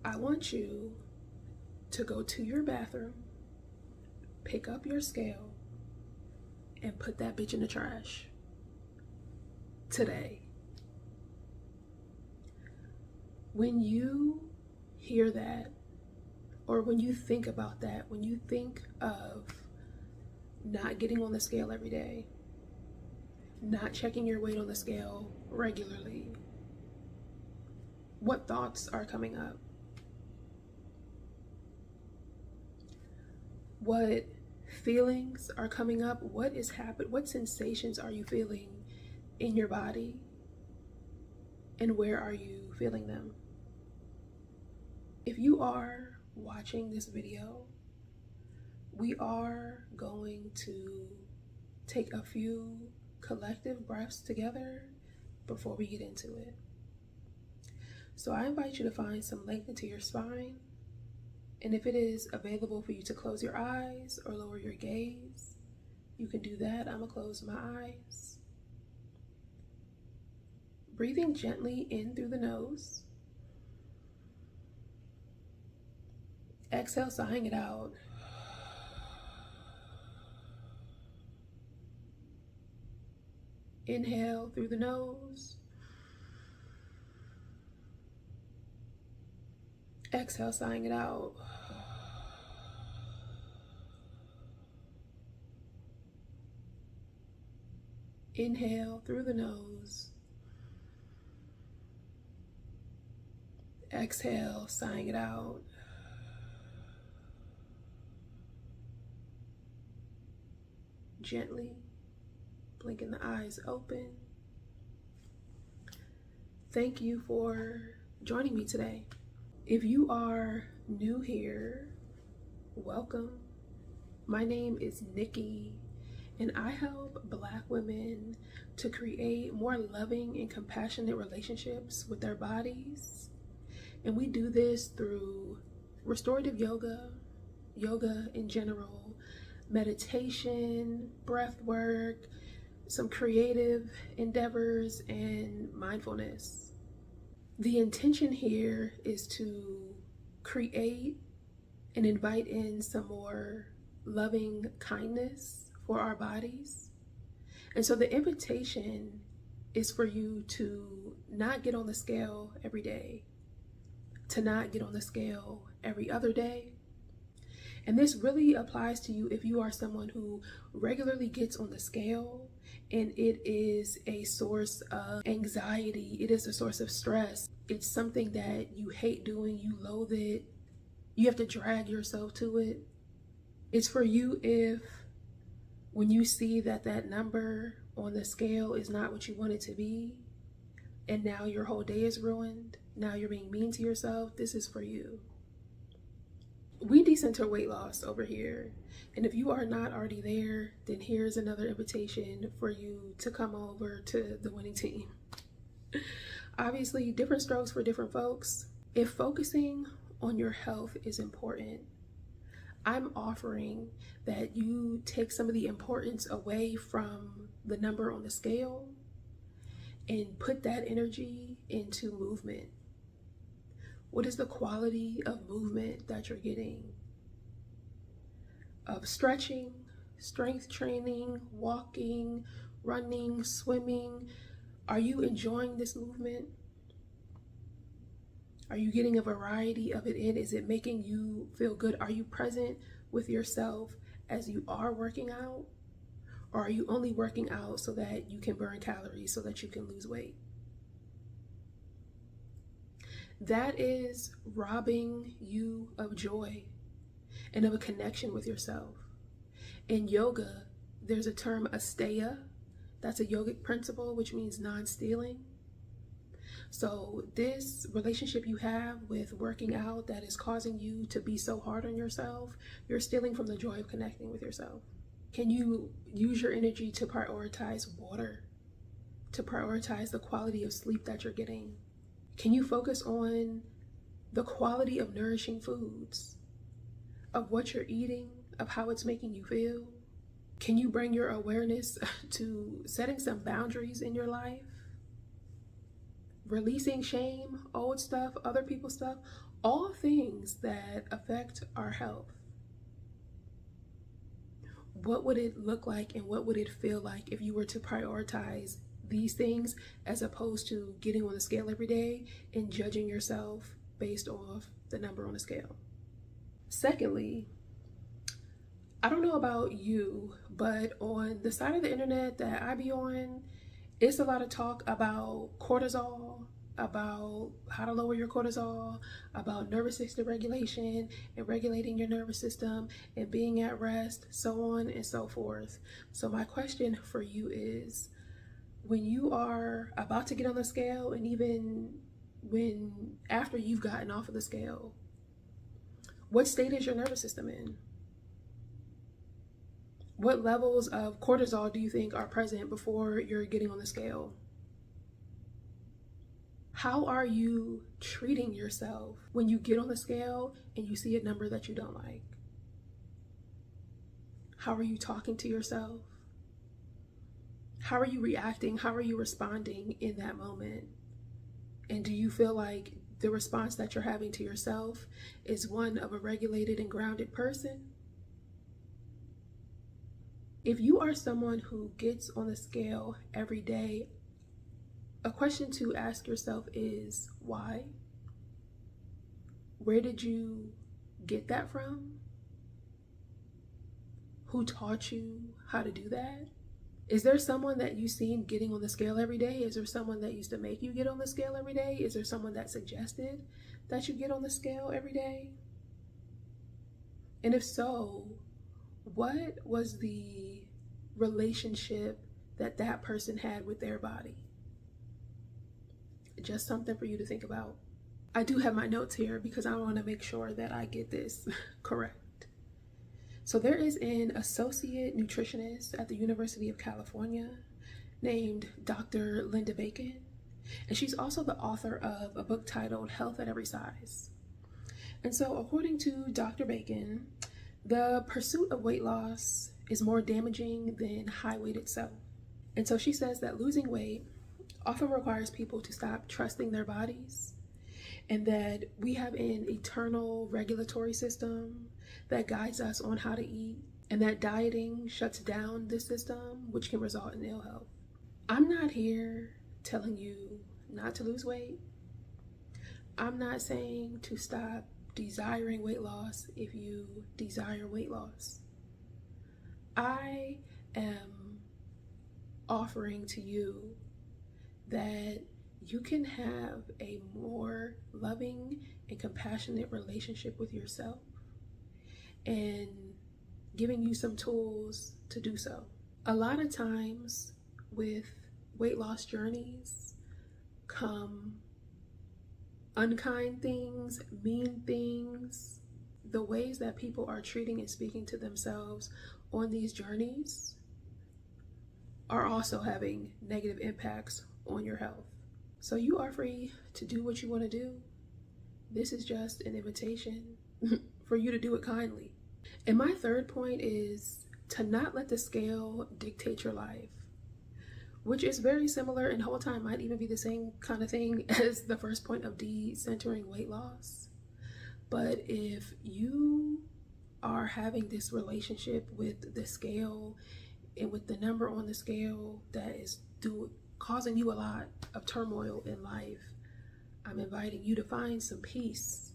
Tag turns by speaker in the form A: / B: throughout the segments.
A: I want you to go to your bathroom, pick up your scale, and put that bitch in the trash today. When you hear that, or when you think about that, when you think of not getting on the scale every day, not checking your weight on the scale regularly, what thoughts are coming up? What feelings are coming up? What is happening? What sensations are you feeling in your body? And where are you feeling them? If you are watching this video, we are going to take a few collective breaths together before we get into it. So I invite you to find some length into your spine. And if it is available for you to close your eyes or lower your gaze, you can do that. I'm gonna close my eyes. Breathing gently in through the nose. Exhale, sighing it out. Inhale through the nose. Exhale, sighing it out. Inhale through the nose. Exhale, sighing it out. Gently blinking the eyes open. Thank you for joining me today. If you are new here, welcome. My name is Nikki, and I help Black women to create more loving and compassionate relationships with their bodies. And we do this through restorative yoga, yoga in general, meditation, breath work, some creative endeavors, and mindfulness. The intention here is to create and invite in some more loving kindness for our bodies. And so the invitation is for you to not get on the scale every day, to not get on the scale every other day. And this really applies to you if you are someone who regularly gets on the scale and it is a source of anxiety, it is a source of stress. It's something that you hate doing, you loathe it, you have to drag yourself to it. It's for you if when you see that that number on the scale is not what you want it to be, and now your whole day is ruined, now you're being mean to yourself, this is for you. We decenter weight loss over here, and if you are not already there, then here's another invitation for you to come over to the winning team. Obviously, different strokes for different folks. If focusing on your health is important, I'm offering that you take some of the importance away from the number on the scale and put that energy into movement. What is the quality of movement that you're getting? Of stretching, strength training, walking, running, swimming. Are you enjoying this movement? Are you getting a variety of it in? Is it making you feel good? Are you present with yourself as you are working out? Or are you only working out so that you can burn calories, so that you can lose weight? That is robbing you of joy and of a connection with yourself. In yoga, there's a term asteya. That's a yogic principle, which means non-stealing. So this relationship you have with working out that is causing you to be so hard on yourself, you're stealing from the joy of connecting with yourself. Can you use your energy to prioritize water, to prioritize the quality of sleep that you're getting? Can you focus on the quality of nourishing foods, of what you're eating, of how it's making you feel? Can you bring your awareness to setting some boundaries in your life? Releasing shame, old stuff, other people's stuff, All things that affect our health. What would it look like and what would it feel like if you were to prioritize these things as opposed to getting on the scale every day and judging yourself based off the number on the scale? Secondly, I don't know about you, but on the side of the internet that I be on, it's a lot of talk about cortisol, about how to lower your cortisol, about nervous system regulation and regulating your nervous system and being at rest, so on and so forth. So my question for you is, when you are about to get on the scale, and even when after you've gotten off of the scale, what state is your nervous system in? What levels of cortisol do you think are present before you're getting on the scale? How are you treating yourself when you get on the scale and you see a number that you don't like? How are you talking to yourself? How are you reacting? How are you responding in that moment? And do you feel like the response that you're having to yourself is one of a regulated and grounded person? If you are someone who gets on the scale every day, a question to ask yourself is why? Where did you get that from? Who taught you how to do that? Is there someone that you've seen getting on the scale every day? Is there someone that used to make you get on the scale every day? Is there someone that suggested that you get on the scale every day? And if so, what was the relationship that that person had with their body? Just something for you to think about. I do have my notes here because I want to make sure that I get this correct. So there is an associate nutritionist at the University of California named Dr. Linda Bacon, and she's also the author of a book titled Health at Every Size. And so according to Dr. Bacon, the pursuit of weight loss is more damaging than high weight itself. And so she says that losing weight often requires people to stop trusting their bodies, and that we have an eternal regulatory system that guides us on how to eat, and that dieting shuts down this system, which can result in ill health. I'm not here telling you not to lose weight. I'm not saying to stop desiring weight loss if you desire weight loss. I am offering to you that you can have a more loving and compassionate relationship with yourself, and giving you some tools to do so. A lot of times with weight loss journeys come unkind things, mean things. The ways that people are treating and speaking to themselves on these journeys are also having negative impacts on your health. So you are free to do what you want to do. This is just an invitation for you to do it kindly. And my third point is to not let the scale dictate your life, which is very similar, and whole time might even be the same kind of thing as the first point of decentering weight loss. But if you are having this relationship with the scale and with the number on the scale that is causing you a lot of turmoil in life, I'm inviting you to find some peace.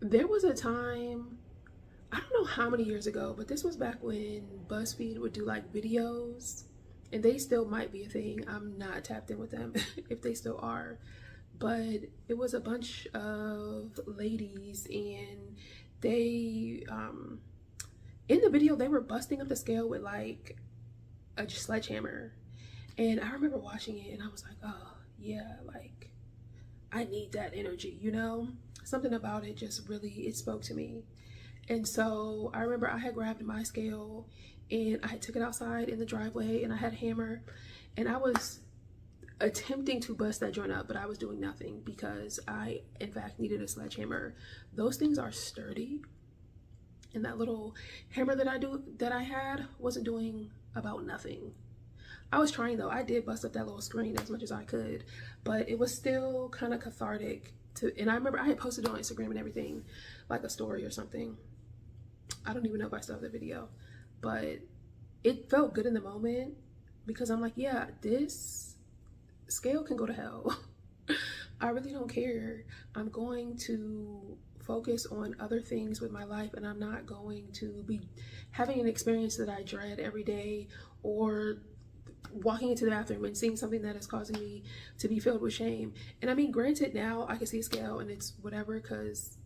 A: There was a time, I don't know how many years ago, but this was back when BuzzFeed would do like videos, and they still might be a thing. I'm not tapped in with them if they still are, but it was a bunch of ladies, and they in the video they were busting up the scale with like a sledgehammer. And I remember watching it and I was like, oh yeah, like I need that energy, you know? Something about it just really, it spoke to me. And so I remember I had grabbed my scale and I took it outside in the driveway, and I had a hammer, and I was attempting to bust that joint up, but I was doing nothing because I in fact needed a sledgehammer. Those things are sturdy, and that little hammer that I had wasn't doing about nothing. I was trying though. I did bust up that little screen as much as I could, but it was still kind of cathartic and I remember I had posted it on Instagram and everything, like a story or something. I don't even know if I still have the video, but it felt good in the moment because I'm like, yeah, this scale can go to hell. I really don't care. I'm going to focus on other things with my life, and I'm not going to be having an experience that I dread every day, or walking into the bathroom and seeing something that is causing me to be filled with shame. And I mean, granted, now I can see a scale and it's whatever, because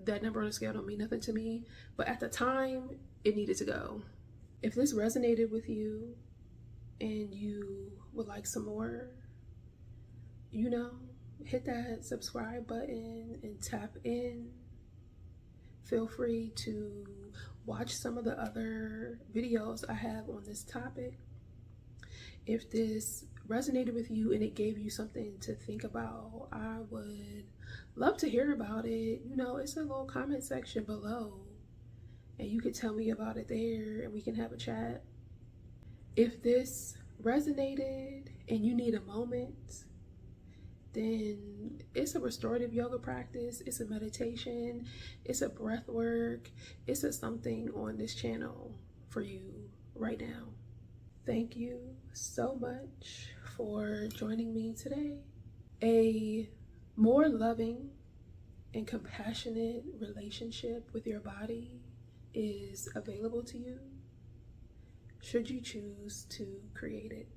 A: that number on the scale don't mean nothing to me, but at the time it needed to go. If this resonated with you and you would like some more, you know, hit that subscribe button and tap in. Feel free to watch some of the other videos I have on this topic. If this resonated with you and it gave you something to think about, I would love to hear about it. You know, it's a little comment section below, and you could tell me about it there and we can have a chat. If this resonated and you need a moment, then it's a restorative yoga practice, it's a meditation, it's a breath work, it's a something on this channel for you right now. Thank you so much for joining me today. A more loving and compassionate relationship with your body is available to you should you choose to create it.